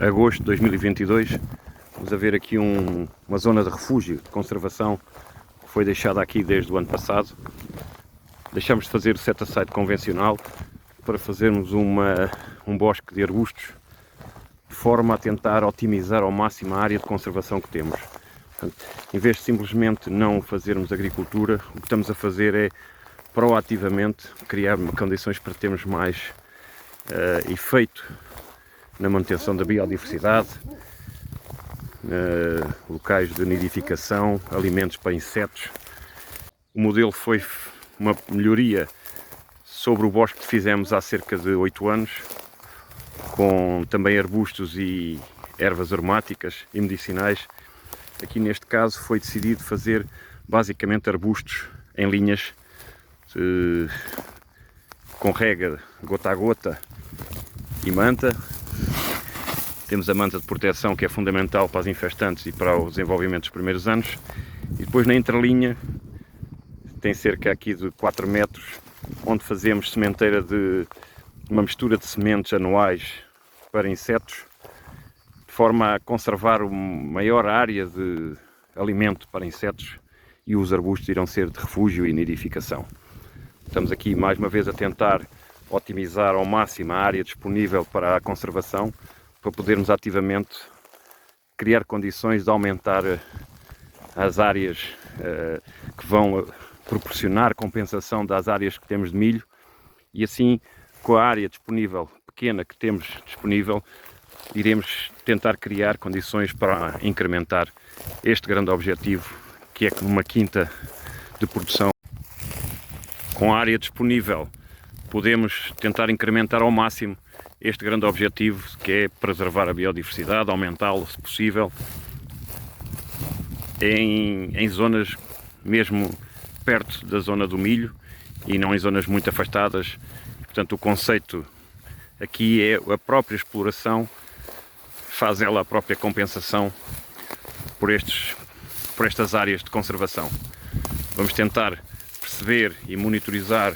agosto de 2022. Vamos a ver aqui uma zona de refúgio, de conservação, que foi deixada aqui desde o ano passado. Deixamos de fazer o set-aside convencional para fazermos um bosque de arbustos, de forma a tentar otimizar ao máximo a área de conservação que temos. Portanto, em vez de simplesmente não fazermos agricultura, o que estamos a fazer é proativamente criar condições para termos mais efeito na manutenção da biodiversidade, locais de nidificação, alimentos para insetos. O modelo foi uma melhoria sobre o bosque que fizemos há cerca de 8 anos, com também arbustos e ervas aromáticas e medicinais. Aqui neste caso foi decidido fazer basicamente arbustos em linhas, com rega gota a gota e manta. Temos a manta de proteção, que é fundamental para as infestantes e para o desenvolvimento dos primeiros anos. E depois na entrelinha tem cerca aqui de 4 metros, onde fazemos sementeira de uma mistura de sementes anuais para insetos, de forma a conservar uma maior área de alimento para insetos, e os arbustos irão ser de refúgio e nidificação. Estamos aqui mais uma vez a tentar otimizar ao máximo a área disponível para a conservação, para podermos ativamente criar condições de aumentar as áreas que vão proporcionar compensação das áreas que temos de milho, e assim, com a área disponível, pequena que temos disponível, iremos tentar criar condições para incrementar este grande objetivo, que é que numa quinta de produção, com a área disponível, podemos tentar incrementar ao máximo este grande objetivo, que é preservar a biodiversidade, aumentá-lo se possível, em zonas mesmo perto da zona do milho e não em zonas muito afastadas. Portanto, o conceito aqui é a própria exploração, faz ela a própria compensação por estas áreas de conservação. Vamos tentar perceber e monitorizar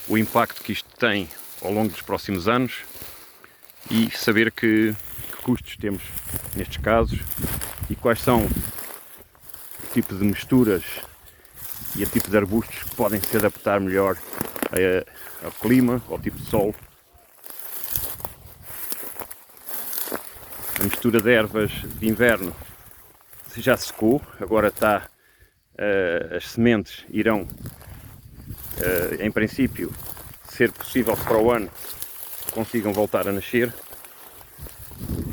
o impacto que isto tem ao longo dos próximos anos e saber que custos temos nestes casos e quais são o tipo de misturas e o tipo de arbustos que podem se adaptar melhor ao clima, ao tipo de solo. A mistura de ervas de inverno já secou, agora está, as sementes irão, em princípio, ser possível que para o ano consigam voltar a nascer,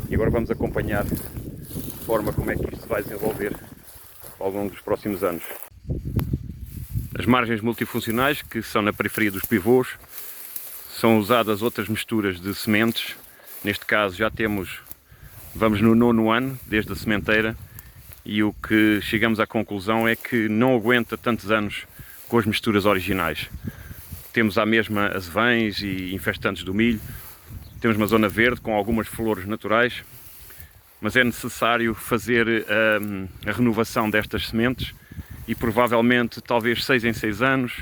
e agora vamos acompanhar de forma como é que isto se vai desenvolver ao longo dos próximos anos. As margens multifuncionais, que são na periferia dos pivôs, são usadas outras misturas de sementes. Neste caso vamos no 9º ano desde a sementeira, e o que chegamos à conclusão é que não aguenta tantos anos com as misturas originais. Temos à mesma azevães e infestantes do milho, temos uma zona verde com algumas flores naturais, mas é necessário fazer a renovação destas sementes, e provavelmente talvez 6 em 6 anos,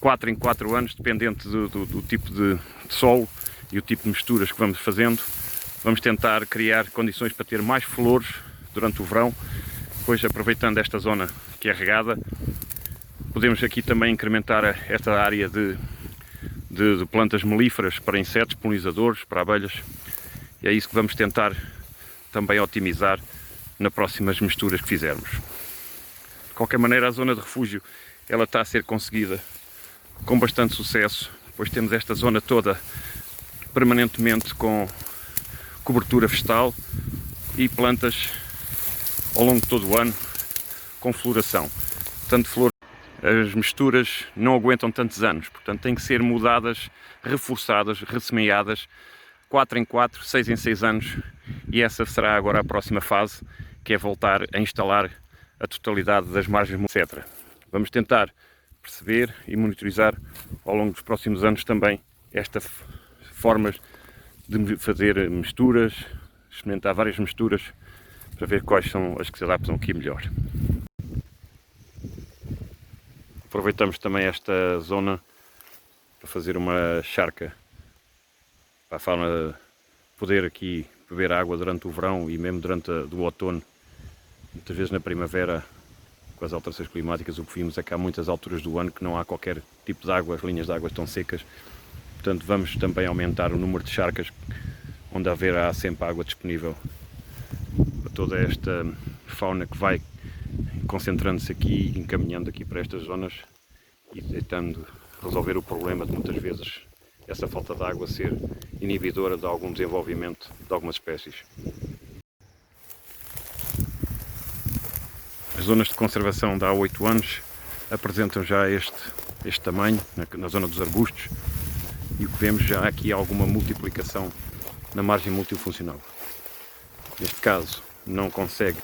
4 em 4 anos, dependente do tipo de solo e o tipo de misturas que vamos fazendo. Vamos tentar criar condições para ter mais flores durante o verão. Depois, aproveitando esta zona que é regada, podemos aqui também incrementar esta área de plantas melíferas para insetos, polinizadores, para abelhas, e é isso que vamos tentar também otimizar nas próximas misturas que fizermos. De qualquer maneira, a zona de refúgio ela está a ser conseguida com bastante sucesso, pois temos esta zona toda permanentemente com cobertura vegetal e plantas ao longo de todo o ano com floração. Tanto flor, as misturas não aguentam tantos anos, portanto têm que ser mudadas, reforçadas, ressemeadas 4 em 4, 6 em 6 anos, e essa será agora a próxima fase, que é voltar a instalar a totalidade das margens, etc. Vamos tentar perceber e monitorizar ao longo dos próximos anos também estas formas de fazer misturas, experimentar várias misturas para ver quais são as que se adaptam aqui melhor. Aproveitamos também esta zona para fazer uma charca para a fauna poder aqui beber água durante o verão e mesmo durante o outono. Muitas vezes na primavera, com as alterações climáticas, o que vimos é que há muitas alturas do ano que não há qualquer tipo de água, as linhas de água estão secas. Portanto, vamos também aumentar o número de charcas onde haverá sempre água disponível para toda esta fauna que vai concentrando-se aqui, encaminhando aqui para estas zonas e tentando resolver o problema de muitas vezes essa falta de água ser inibidora de algum desenvolvimento de algumas espécies. As zonas de conservação de há 8 anos apresentam já este tamanho na zona dos arbustos e o que vemos já aqui é alguma multiplicação na margem multifuncional. Neste caso não consegue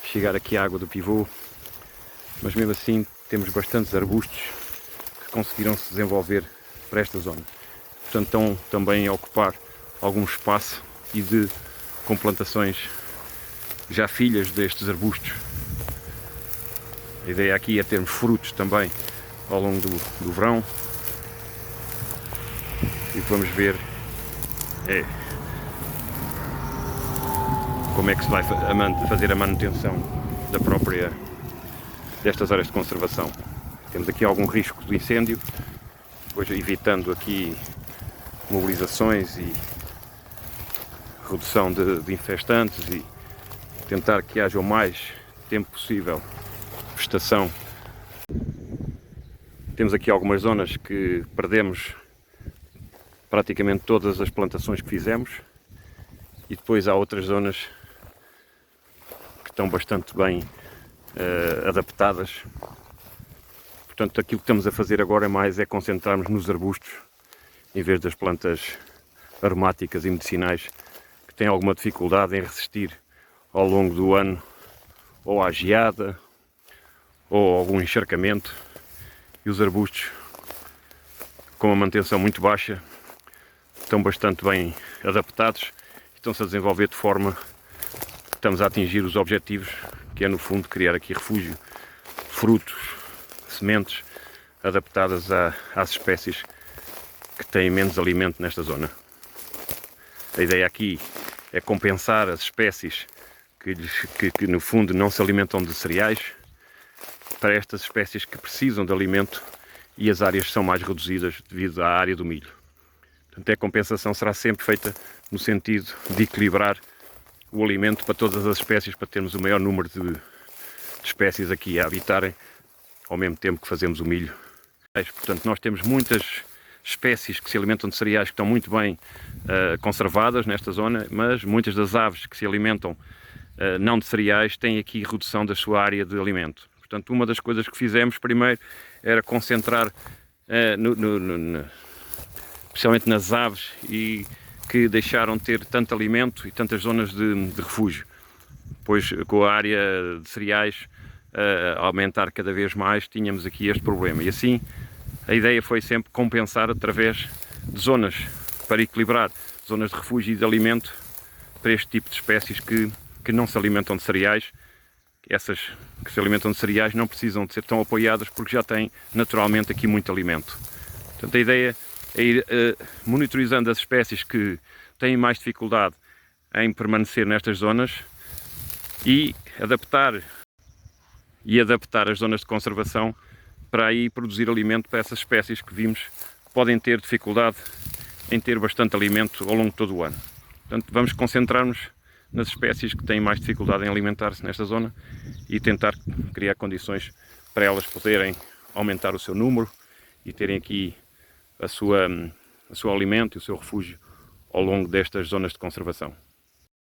chegar aqui a água do pivô, mas mesmo assim temos bastantes arbustos que conseguiram se desenvolver para esta zona. Portanto, estão também a ocupar algum espaço e com plantações já filhas destes arbustos. A ideia aqui é termos frutos também ao longo do verão. E o que vamos ver é como é que se vai fazer a manutenção destas áreas de conservação. Temos aqui algum risco de incêndio, depois evitando aqui mobilizações e redução de infestantes e tentar que haja o mais tempo possível vegetação. Temos aqui algumas zonas que perdemos praticamente todas as plantações que fizemos e depois há outras zonas que estão bastante bem adaptadas. Portanto, aquilo que estamos a fazer agora é concentrarmos nos arbustos em vez das plantas aromáticas e medicinais que têm alguma dificuldade em resistir ao longo do ano ou à geada ou algum encharcamento, e os arbustos com uma manutenção muito baixa estão bastante bem adaptados e estão-se a desenvolver de forma que estamos a atingir os objetivos, que é no fundo criar aqui refúgio, frutos, sementes adaptadas às espécies que têm menos alimento nesta zona. A ideia aqui é compensar as espécies que no fundo não se alimentam de cereais para estas espécies que precisam de alimento e as áreas são mais reduzidas devido à área do milho. Portanto, a compensação será sempre feita no sentido de equilibrar o alimento para todas as espécies, para termos o maior número de espécies aqui a habitarem ao mesmo tempo que fazemos o milho. Portanto, nós temos muitas espécies que se alimentam de cereais que estão muito bem conservadas nesta zona, mas muitas das aves que se alimentam não de cereais têm aqui redução da sua área de alimento. Portanto, uma das coisas que fizemos primeiro era concentrar, especialmente nas aves, e que deixaram de ter tanto alimento e tantas zonas de refúgio. Pois com a área de cereais a aumentar cada vez mais, tínhamos aqui este problema. E assim, a ideia foi sempre compensar através de zonas, para equilibrar zonas de refúgio e de alimento para este tipo de espécies que não se alimentam de cereais. Essas que se alimentam de cereais não precisam de ser tão apoiadas porque já têm naturalmente aqui muito alimento. Portanto, a ideia é ir monitorizando as espécies que têm mais dificuldade em permanecer nestas zonas e adaptar as zonas de conservação para aí produzir alimento para essas espécies que vimos que podem ter dificuldade em ter bastante alimento ao longo de todo o ano. Portanto, vamos concentrar-nos nas espécies que têm mais dificuldade em alimentar-se nesta zona e tentar criar condições para elas poderem aumentar o seu número e terem aqui o seu alimento e o seu refúgio ao longo destas zonas de conservação.